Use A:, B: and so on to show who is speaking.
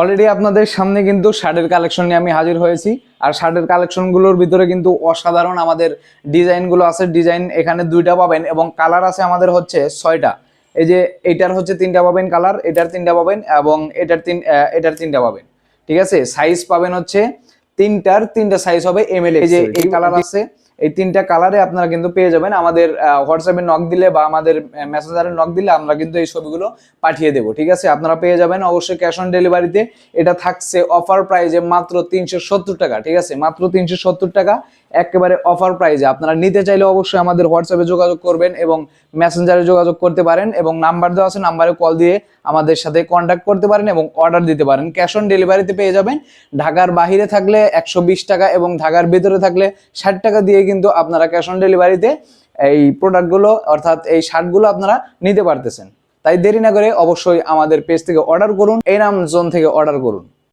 A: Already আপনাদের সামনে কিন্তু শার্টের কালেকশন নিয়ে আমি হাজির হয়েছি। আর শার্টের কালেকশনগুলোর ভিতরে কিন্তু অসাধারণ আমাদের ডিজাইনগুলো আছে। ডিজাইন এখানে 2টা পাবেন এবং কালার আছে আমাদের হচ্ছে 6টা। এই যে এটার হচ্ছে 3টা পাবেন কালার, এটার 3টা পাবেন এবং এটার 3টা পাবেন। ঠিক আছে, সাইজ পাবেন হচ্ছে 3টা সাইজ হবে এমএল। এই যে এই কালার আছে, এই 3টা কালারে আপনারা কিন্তু পেয়ে যাবেন। আমাদের হোয়াটসঅ্যাপে নক দিলে বা আমাদের মেসেঞ্জারে নক দিলে আমরা কিন্তু এই ছবিগুলো পাঠিয়ে দেবো। ঠিক আছে, আপনারা পেয়ে যাবেন অবশ্যই ক্যাশ অন ডেলিভারিতে। এটা থাকছে অফার প্রাইজে মাত্র 370 টাকা। ঠিক আছে, মাত্র 370 টাকা, একেবারে অফার প্রাইজে। আপনারা নিতে চাইলে অবশ্যই আমাদের হোয়াটসঅ্যাপে যোগাযোগ করবেন এবং মেসেঞ্জারে যোগাযোগ করতে পারেন এবং নাম্বার দেওয়া আছে, নাম্বারে কল দিয়ে আমাদের সাথে কন্ট্যাক্ট করতে পারেন এবং অর্ডার দিতে পারেন। ক্যাশ অন ডেলিভারিতে পেয়ে যাবেন। ঢাকার বাহিরে থাকলে 120 টাকা এবং ঢাকার ভিতরে থাকলে 60 টাকা দিয়ে কিন্তু আপনারা ক্যাশ অন ডেলিভারিতে এই প্রোডাক্টগুলো অর্থাৎ এই শার্টগুলো আপনারা নিতে পারতেছেন। তাই দেরি না করে অবশ্যই আমাদের পেজ থেকে অর্ডার করুন, এনাম জোন থেকে অর্ডার করুন।